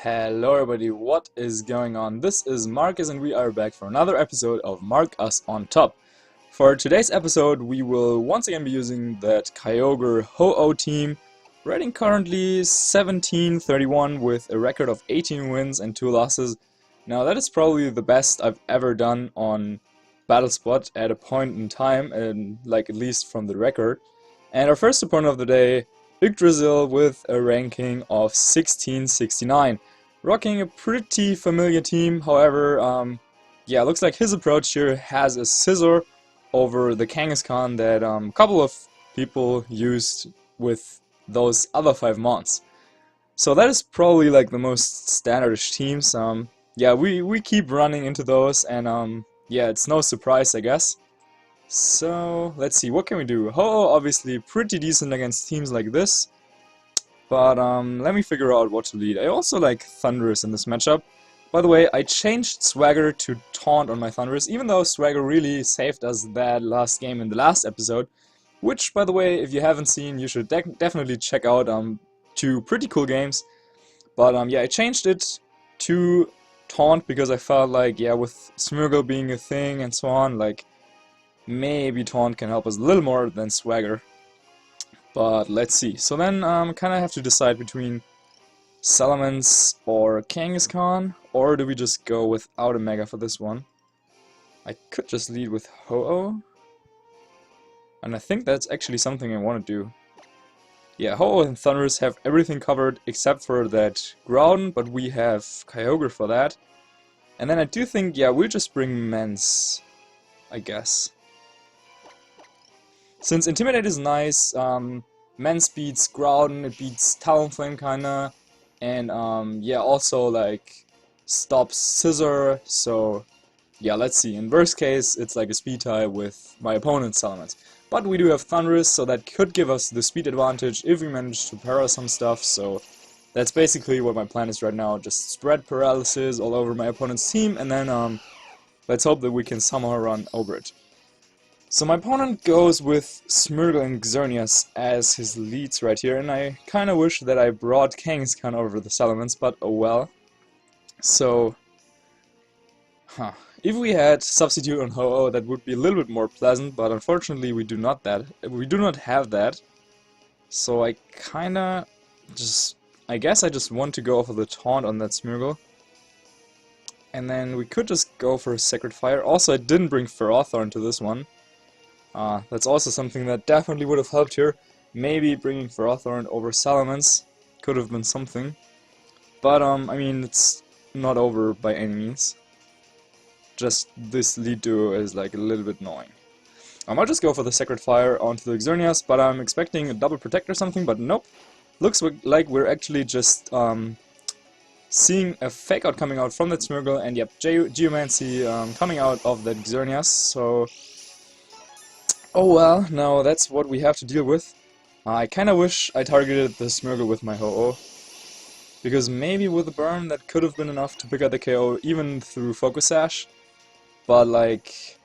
Hello everybody, what is going on? This is Marcus and we are back for another episode of Mark Us on Top. For today's episode we will once again be using that Kyogre Ho-Oh team, rating currently 17-31 with a record of 18 wins and 2 losses. Now that is probably the best I've ever done on Battlespot at a point in time, and like at least from the record. And our first opponent of the day, Yggdrasil, with a ranking of 1669, rocking a pretty familiar team. However, yeah, looks like his approach here has a scissor over the Kangaskhan that a couple of people used with those other 5 mons. So that is probably like the most standardish teams. Yeah, we keep running into those, and yeah, it's no surprise, I guess. So, let's see, what can we do? Ho-Oh obviously pretty decent against teams like this, but let me figure out what to lead. I also like Thunderous in this matchup. By the way, I changed Swagger to Taunt on my Thunderous, even though Swagger really saved us that last game in the last episode, which, by the way, if you haven't seen, you should definitely check out. 2 pretty cool games. But yeah, I changed it to Taunt because I felt like, yeah, with Smeargle being a thing and so on, like, maybe Taunt can help us a little more than Swagger. But let's see. So then kind of have to decide between Salamence or Kangaskhan, or do we just go without a Mega for this one? I could just lead with Ho-Oh, and I think that's actually something I want to do. Yeah, Ho-Oh and Thunderous have everything covered except for that Groudon, but we have Kyogre for that. And then I do think, yeah, we'll just bring Mence, I guess. Since Intimidate is nice, Mence beats Groudon, it beats Talonflame kinda, and yeah, also like stops Scissor, so yeah, let's see. In worst case, it's like a speed tie with my opponent's Salamence. But we do have Thunderous, so that could give us the speed advantage if we manage to para some stuff, so that's basically what my plan is right now, just spread paralysis all over my opponent's team, and then let's hope that we can somehow run over it. So my opponent goes with Smeargle and Xerneas as his leads right here, and I kinda wish that I brought Kangaskhan over the Salamence, but oh well. So, if we had Substitute on Ho-Oh, that would be a little bit more pleasant, but unfortunately we do not have that. So I kinda I guess I just want to go for the Taunt on that Smeargle. And then we could just go for a Sacred Fire. Also, I didn't bring Ferrothorn to this one. That's also something that definitely would have helped here. Maybe bringing Ferrothorn over Salamence could have been something. But, I mean, it's not over by any means. Just this lead duo is like a little bit annoying. I might just go for the Sacred Fire onto the Xerneas, but I'm expecting a double Protect or something, but nope. Looks like we're actually just seeing a Fake Out coming out from that Smeargle, and yep, Geomancy coming out of that Xerneas, so... Oh well, now that's what we have to deal with. I kinda wish I targeted the Smeargle with my Ho-Oh, because maybe with a burn that could have been enough to pick out the KO even through Focus Sash. But like,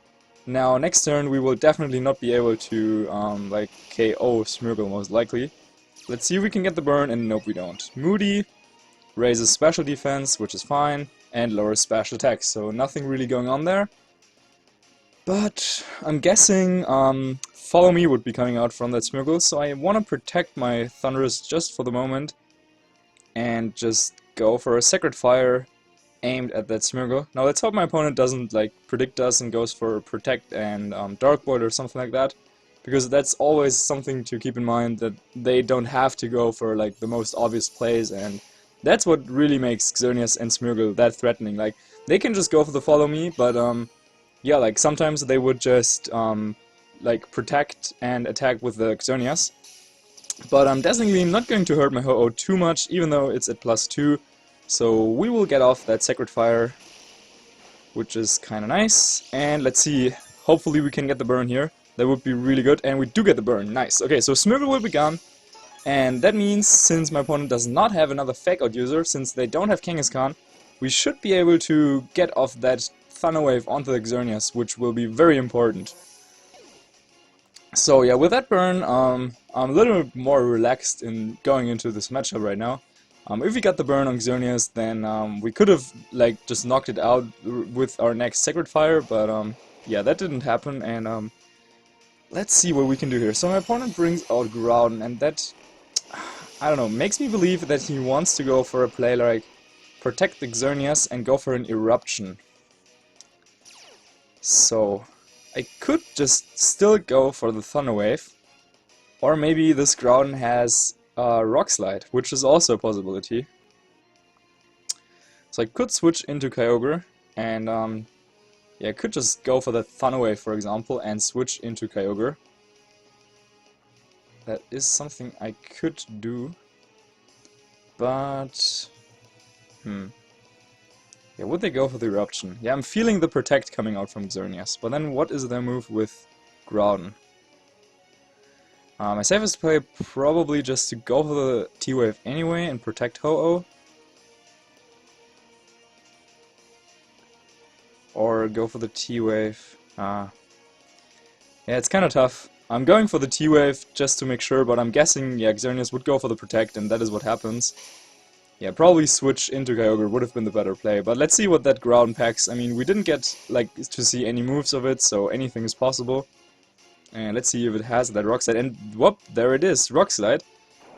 now next turn we will definitely not be able to like KO Smeargle most likely. Let's see if we can get the burn, and nope we don't. Moody raises special defense, which is fine, and lowers special attack, so nothing really going on there. But I'm guessing Follow Me would be coming out from that Smeargle, so I want to protect my Thunderous just for the moment and just go for a Sacred Fire aimed at that Smeargle. Now let's hope my opponent doesn't like predict us and goes for Protect and Dark Void or something like that, because that's always something to keep in mind, that they don't have to go for like the most obvious plays, and that's what really makes Xerneas and Smeargle that threatening. Like, they can just go for the Follow Me, but yeah, like sometimes they would just like protect and attack with the Xerneas. But I'm definitely not going to hurt my Ho-Oh too much, even though it's at +2. So we will get off that Sacred Fire, which is kinda nice. And let's see, hopefully we can get the burn here. That would be really good, and we do get the burn. Nice. Okay, so Smeargle will be gone. And that means, since my opponent does not have another Fake Out user, since they don't have Kangaskhan, we should be able to get off that Thunder Wave onto the Xerneas, which will be very important. So yeah, with that burn, I'm a little bit more relaxed in going into this matchup right now. If we got the burn on Xerneas, then we could have like just knocked it out with our next Sacred Fire, but yeah, that didn't happen, and let's see what we can do here. So my opponent brings out Groudon, and that, I don't know, makes me believe that he wants to go for a play like protect the Xerneas and go for an Eruption. So I could just still go for the Thunder Wave, or maybe this Groudon has Rock Slide, which is also a possibility. So I could switch into Kyogre, and yeah, I could just go for the Thunder Wave, for example, and switch into Kyogre. That is something I could do, but yeah, would they go for the Eruption? Yeah, I'm feeling the Protect coming out from Xerneas, but then what is their move with Groudon? My safest play probably just to go for the T-Wave anyway and protect Ho-Oh. Or go for the T-Wave. Yeah, it's kind of tough. I'm going for the T-Wave just to make sure, but I'm guessing, yeah, Xerneas would go for the Protect, and that is what happens. Yeah, probably switch into Kyogre would have been the better play, but let's see what that Groudon packs. I mean, we didn't get, like, to see any moves of it, so anything is possible. And let's see if it has that Rock Slide, and whoop, there it is, Rock Slide.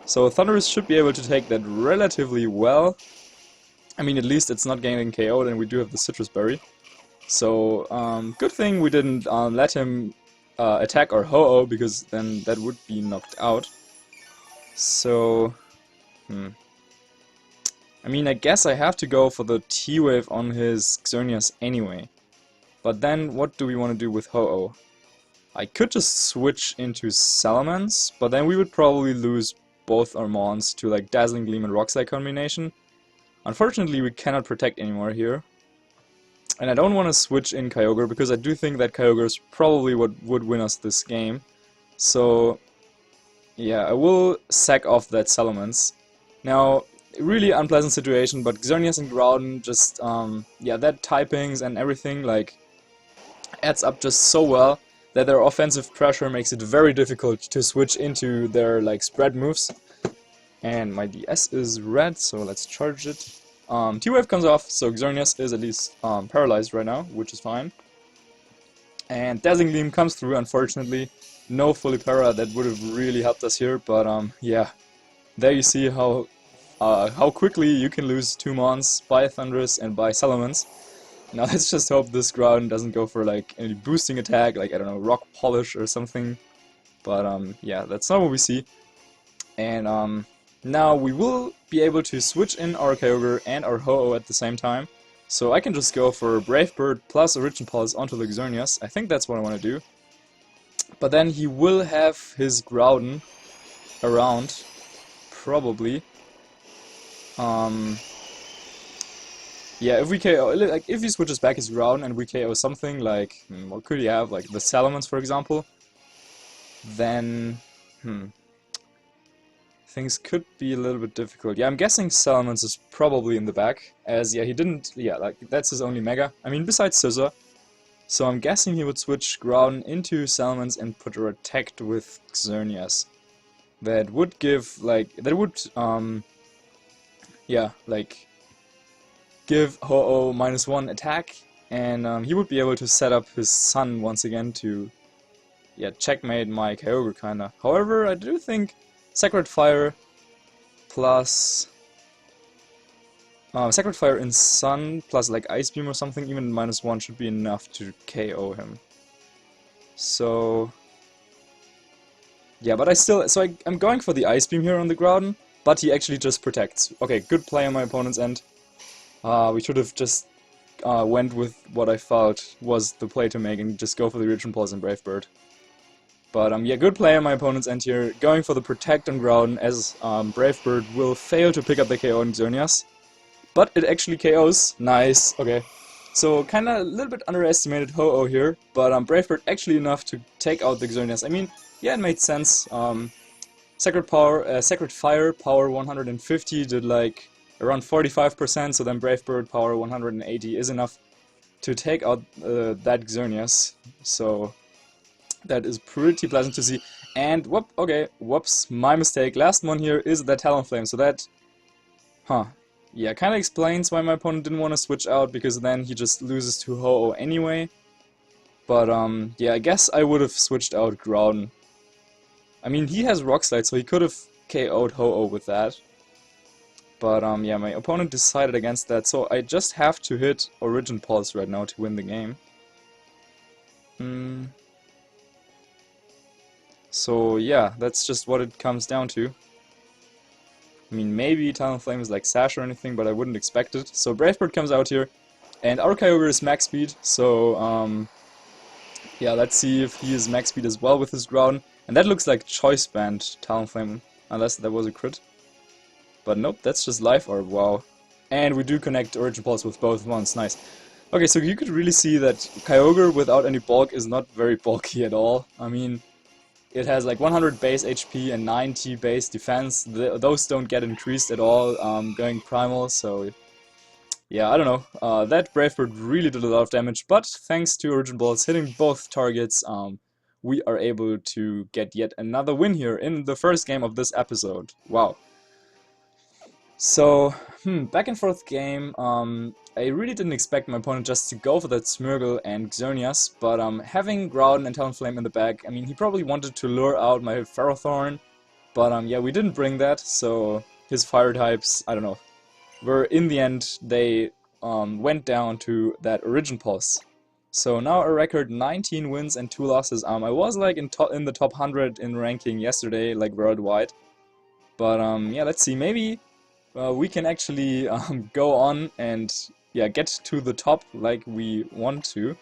So Thundurus should be able to take that relatively well. I mean, at least it's not getting KO'd, and we do have the Citrus Berry. So, good thing we didn't let him attack our Ho-Oh, because then that would be knocked out. So, I mean, I guess I have to go for the T-Wave on his Xerneas anyway. But then, what do we want to do with Ho-Oh? I could just switch into Salamence, but then we would probably lose both our Mons to like Dazzling Gleam and Rock Slide combination. Unfortunately, we cannot protect anymore here. And I don't want to switch in Kyogre, because I do think that Kyogre is probably what would win us this game. So, yeah, I will sack off that Salamence. Now, really unpleasant situation, but Xerneas and Groudon just, yeah, that typings and everything, like, adds up just so well that their offensive pressure makes it very difficult to switch into their, like, spread moves. And my DS is red, so let's charge it. T-Wave comes off, so Xerneas is at least paralyzed right now, which is fine. And Dazzling Gleam comes through, unfortunately. No fully para, that would have really helped us here, but yeah. There you see how quickly you can lose 2 Mons by Thundurus and by Salamence. Now let's just hope this Groudon doesn't go for like any boosting attack, like I don't know, Rock Polish or something. But yeah, that's not what we see. And now we will be able to switch in our Kyogre and our Ho-Oh at the same time. So I can just go for Brave Bird plus Origin Pulse onto the Xerneas. I think that's what I want to do. But then he will have his Groudon around, probably. Yeah, if we KO, like if he switches back his Groudon and we KO something like, what could he have, like the Salamence for example, then, things could be a little bit difficult. Yeah, I'm guessing Salamence is probably in the back, as yeah, he didn't, yeah, like that's his only Mega. I mean, besides Scissor. So I'm guessing he would switch Groudon into Salamence and protect with Xerneas. That would give, like, that would, yeah, like, give Ho-Oh -1 attack, and he would be able to set up his Sun once again to, yeah, checkmate my Kyogre kinda. However, I do think Sacred Fire plus Sacred Fire in Sun plus like Ice Beam or something, even -1 should be enough to KO him. So yeah, but I still, so I'm going for the Ice Beam here on the Groudon, but he actually just protects. Okay, good play on my opponent's end. We should have just went with what I felt was the play to make and just go for the Origin Pulse and Brave Bird. But yeah, good play on my opponent's end here, going for the Protect on Groudon, as Brave Bird will fail to pick up the KO on Xerneas. But it actually KOs. Nice, okay. So kinda a little bit underestimated Ho-Oh here, but Brave Bird actually enough to take out the Xerneas. I mean, yeah, it made sense. Sacred Fire, power 150 did like around 45%, so then Brave Bird power 180 is enough to take out that Xerneas. So that is pretty pleasant to see. And whoop, okay, whoops, my mistake. Last one here is the Talonflame, so that Huh. Yeah, kinda explains why my opponent didn't want to switch out, because then he just loses to Ho-Oh anyway. But, yeah, I guess I would have switched out Groudon. I mean, he has Rock Slide, so he could have KO'd Ho-Oh with that. But, yeah, my opponent decided against that, so I just have to hit Origin Pulse right now to win the game. So, yeah, that's just what it comes down to. I mean, maybe Talonflame is like Sash or anything, but I wouldn't expect it. So Brave Bird comes out here, and our Kyogre is max speed, so, yeah, let's see if he is max speed as well with his Groudon. And that looks like Choice Band Talonflame, unless that was a crit. But nope, that's just Life Orb, wow. And we do connect Origin Pulse with both ones, nice. Okay, so you could really see that Kyogre without any bulk is not very bulky at all. I mean, it has like 100 base HP and 90 base defense. Those don't get increased at all going primal, so yeah, I don't know. That Brave Bird really did a lot of damage, but thanks to Origin Balls hitting both targets, we are able to get yet another win here in the first game of this episode. Wow. So, back and forth game. I really didn't expect my opponent just to go for that Smeargle and Xerneas, but having Groudon and Talonflame in the back, I mean, he probably wanted to lure out my Ferrothorn, but yeah, we didn't bring that, so his fire types, I don't know, were in the end, they went down to that Origin Pulse. So now a record 19 wins and 2 losses. I was like in the top 100 in ranking yesterday, like worldwide, but yeah, let's see, maybe we can actually go on and yeah, get to the top like we want to.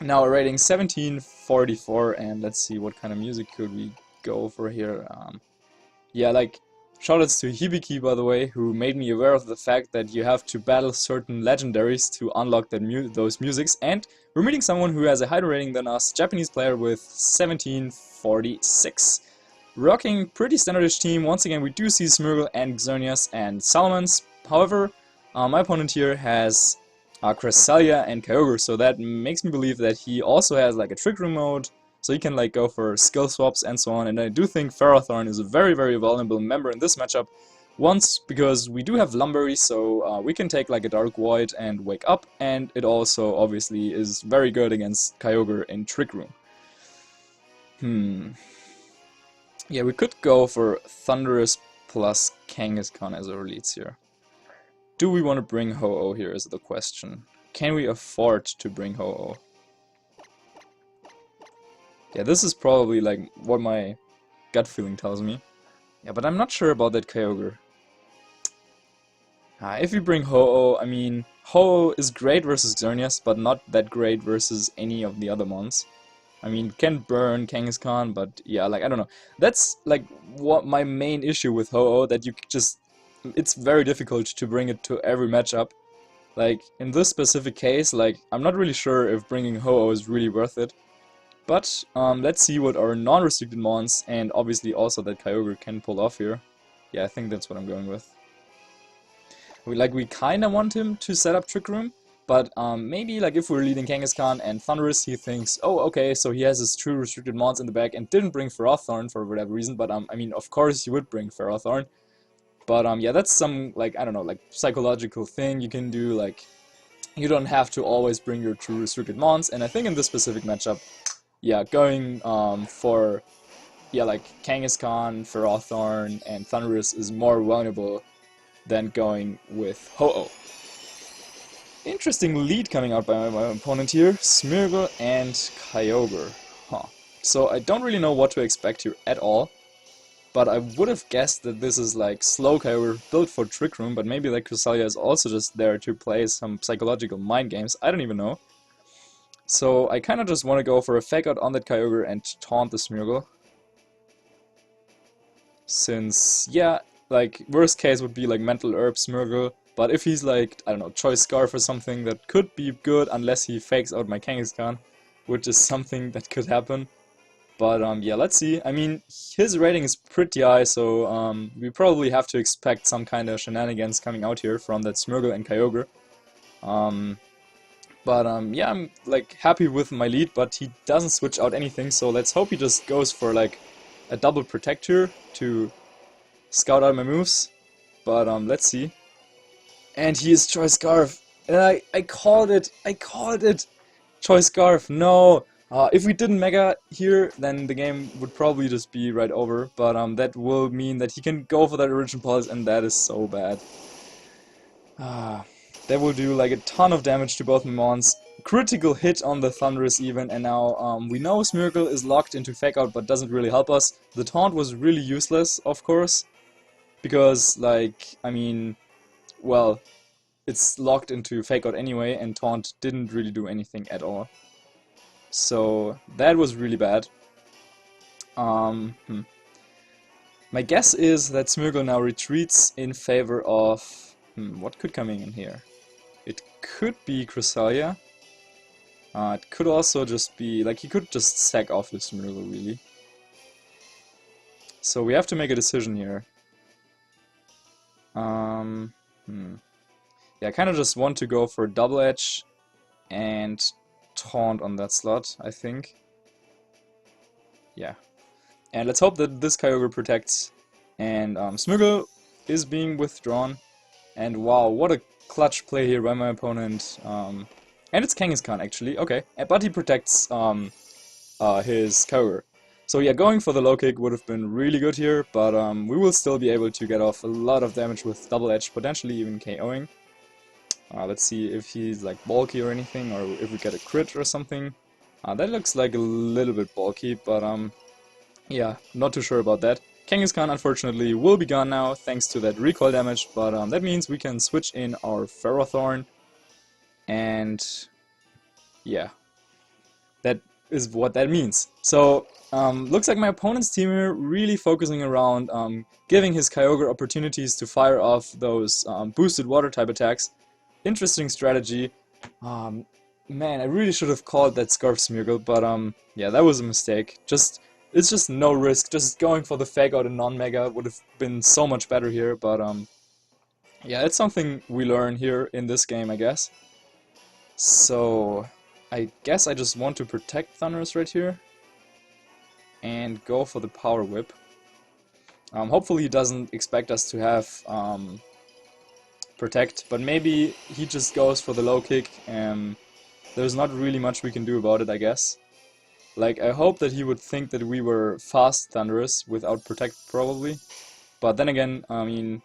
Now a rating 1744, and let's see what kind of music could we go for here. Yeah, like shoutouts to Hibiki, by the way, who made me aware of the fact that you have to battle certain legendaries to unlock those musics, and we're meeting someone who has a higher rating than us, Japanese player with 1746. Rocking pretty standardish team. Once again, we do see Smeargle and Xerneas and Salamence. However, my opponent here has Cresselia and Kyogre, so that makes me believe that he also has like a Trick Room mode, so he can like go for skill swaps and so on. And I do think Ferrothorn is a very, very vulnerable member in this matchup. Once, because we do have Lumberry, so we can take like a Dark Void and Wake Up, and it also obviously is very good against Kyogre in Trick Room. Yeah, we could go for Thundurus plus Kangaskhan as our leads here. Do we want to bring Ho-Oh here is the question. Can we afford to bring Ho-Oh? Yeah, this is probably like what my gut feeling tells me. Yeah, but I'm not sure about that Kyogre. If we bring Ho-Oh, I mean, Ho-Oh is great versus Xerneas, but not that great versus any of the other mons. I mean, can burn Kangaskhan, but yeah, like, I don't know. That's, like, what my main issue with Ho-Oh, that you just... It's very difficult to bring it to every matchup. Like, in this specific case, like, I'm not really sure if bringing Ho-Oh is really worth it. But, let's see what our non-restricted mons, and obviously also that Kyogre can pull off here. Yeah, I think that's what I'm going with. We kinda want him to set up Trick Room, but maybe like if we're leading Kangaskhan and Thundurus, he thinks, oh, okay, so he has his true restricted mons in the back and didn't bring Ferrothorn for whatever reason, but I mean, of course you would bring Ferrothorn. But yeah, that's some, like, I don't know, like, psychological thing you can do, like, you don't have to always bring your true restricted mons, and I think in this specific matchup, yeah, going for, yeah, like, Kangaskhan, Ferrothorn, and Thundurus is more vulnerable than going with Ho-Oh. Interesting lead coming out by my opponent here, Smeargle and Kyogre. So I don't really know what to expect here at all, but I would have guessed that this is like slow Kyogre built for Trick Room, but maybe like Cresselia is also just there to play some psychological mind games, I don't even know. So I kinda just wanna go for a fake out on that Kyogre and taunt the Smeargle. Since, yeah, like, worst case would be like Mental Herb Smeargle, but if he's like, I don't know, Choice Scarf or something, that could be good unless he fakes out my Kangaskhan, which is something that could happen. But yeah, let's see. I mean, his rating is pretty high, so we probably have to expect some kind of shenanigans coming out here from that Smeargle and Kyogre. Yeah, I'm like happy with my lead, but he doesn't switch out anything, so let's hope he just goes for like a double protect here to scout out my moves. but let's see. And he is Choice Scarf. And I called it. I called it. Choice Scarf. No. If we didn't Mega here, then the game would probably just be right over. But that will mean that he can go for that Origin Pulse, and that is so bad. That will do like a ton of damage to both Mons. Critical hit on the Thunderous even, and now we know Smeargle is locked into Fake Out, but doesn't really help us. The taunt was really useless, of course, because, like, I mean, well, it's locked into Fake Out anyway, and taunt didn't really do anything at all. So that was really bad. My guess is that Smeargle now retreats in favor of... what could come in here? It could be Cresselia. It could also just be, like, he could just sack off his Smeargle, really. So we have to make a decision here. Yeah, I kind of just want to go for Double Edge and Taunt on that slot, I think. Yeah. And let's hope that this Kyogre protects. And Smeargle is being withdrawn. And wow, what a clutch play here by my opponent. And it's Kangaskhan actually, okay. But he protects his Kyogre. So yeah, going for the low kick would have been really good here, but we will still be able to get off a lot of damage with Double Edge, potentially even KOing. Let's see if he's like bulky or anything, or if we get a crit or something. That looks like a little bit bulky, but yeah, not too sure about that. Kangaskhan unfortunately will be gone now thanks to that recoil damage, but that means we can switch in our Ferrothorn, and yeah, that is what that means. So looks like my opponent's team here really focusing around giving his Kyogre opportunities to fire off those boosted water type attacks. Interesting strategy. Man, I really should have called that Scarf Smeargle, but yeah, that was a mistake. It's just no risk. Just going for the Fake Out and non-Mega would have been so much better here, but yeah, it's something we learn here in this game, I guess. So I guess I just want to protect Thunderous right here and go for the Power Whip. Hopefully he doesn't expect us to have Protect, but maybe he just goes for the low kick, and there's not really much we can do about it, I guess. Like, I hope that he would think that we were fast Thunderous without Protect, probably. But then again, I mean,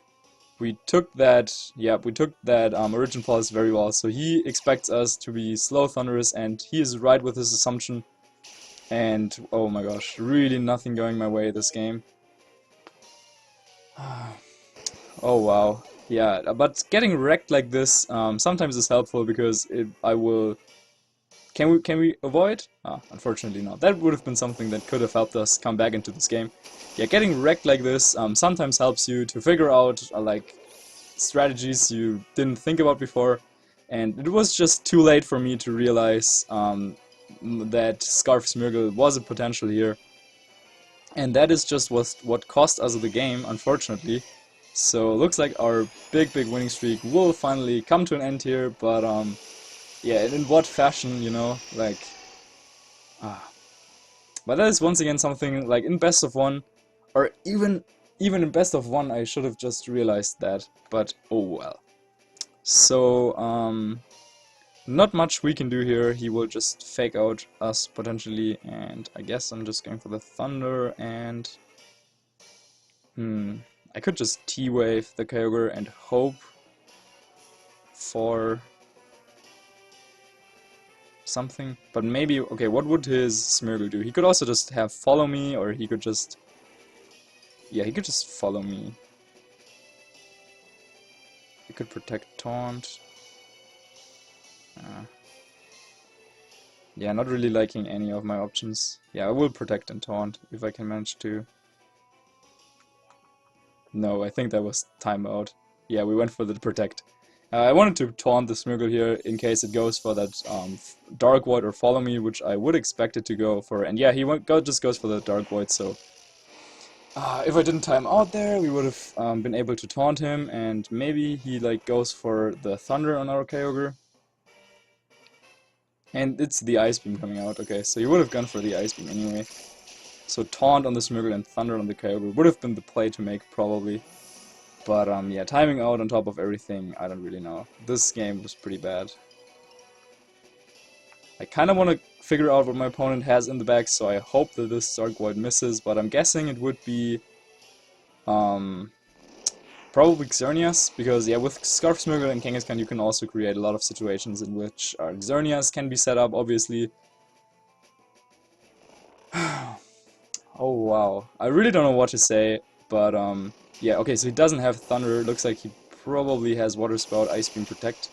we took that Origin Pulse very well, so he expects us to be slow Thunderous, and he is right with his assumption. And, oh my gosh, really nothing going my way this game. Oh wow. Yeah, but getting wrecked like this sometimes is helpful because I will... Can we avoid? Unfortunately not. That would have been something that could have helped us come back into this game. Yeah, getting wrecked like this sometimes helps you to figure out like strategies you didn't think about before, and it was just too late for me to realize that Scarf Smeargle was a potential here, and that is just what cost us the game, unfortunately. So looks like our big winning streak will finally come to an end here, but yeah, in what fashion, you know, like... But that is once again something, like, in best of one, or even in best of one, I should have just realized that, but oh well. So, not much we can do here. He will just Fake Out us, potentially, and I guess I'm just going for the Thunder, and... I could just T-Wave the Kyogre and hope for something, but maybe, okay, what would his Smeargle do? He could also just have Follow Me, or he could just... Yeah, he could just Follow Me. He could Protect Taunt. Yeah, not really liking any of my options. Yeah, I will Protect and Taunt if I can manage to. No, I think that was Time Out. Yeah, we went for the Protect. I wanted to taunt the Smeargle here in case it goes for that Dark Void or Follow Me, which I would expect it to go for. And yeah, he just goes for the Dark Void, so... if I didn't time out there, we would have been able to taunt him, and maybe he like goes for the Thunder on our Kyogre. And it's the Ice Beam coming out, okay, so he would have gone for the Ice Beam anyway. So taunt on the Smeargle and Thunder on the Kyogre would have been the play to make, probably. But yeah, timing out on top of everything, I don't really know. This game was pretty bad. I kind of want to figure out what my opponent has in the bag, so I hope that this Dark Void misses, but I'm guessing it would be probably Xerneas, because yeah, with Scarf Smirgle and Kangaskhan you can also create a lot of situations in which Xerneas can be set up, obviously. Oh wow, I really don't know what to say, but yeah, okay, so he doesn't have Thunder. Looks like he probably has Water Spout, Ice Beam, Protect,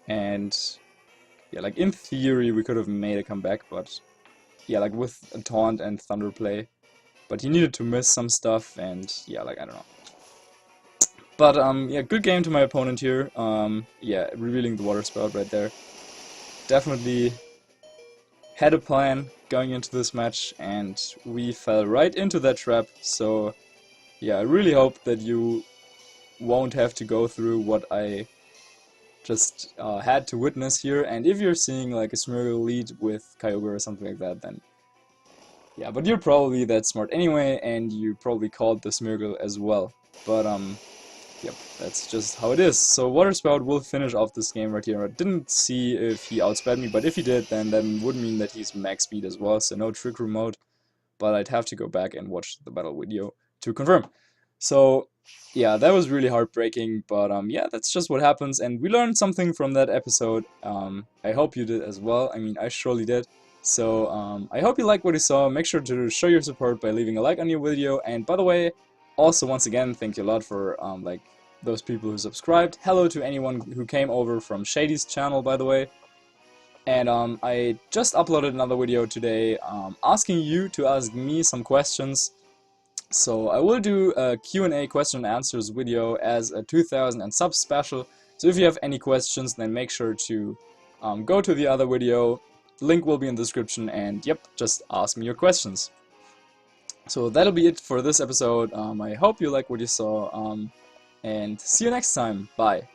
and yeah, like in theory we could have made a comeback, but yeah, like with a Taunt and Thunder play, but he needed to miss some stuff, and yeah, like I don't know. But yeah, good game to my opponent here. Yeah, revealing the Water Spout right there. Definitely had a plan going into this match, and we fell right into that trap. So yeah, I really hope that you won't have to go through what I just had to witness here. And if you're seeing like a Smeargle lead with Kyogre or something like that, then yeah, but you're probably that smart anyway, and you probably called the Smeargle as well. But yep, that's just how it is. So Water Spout will finish off this game right here. I didn't see if he outsped me, but if he did, then that would mean that he's max speed as well, so no Trick Room mode. But I'd have to go back and watch the battle video to confirm. So yeah, that was really heartbreaking, but yeah, that's just what happens, and we learned something from that episode. I hope you did as well. I mean, I surely did. So I hope you liked what you saw. Make sure to show your support by leaving a like on your video, and by the way, also once again, thank you a lot for like those people who subscribed. Hello to anyone who came over from Shady's channel, by the way. And I just uploaded another video today asking you to ask me some questions. So I will do a Q&A question and answers video as a 2000 and sub special. So if you have any questions, then make sure to go to the other video. Link will be in the description, and yep, just ask me your questions. So that'll be it for this episode. I hope you like what you saw, and see you next time. Bye.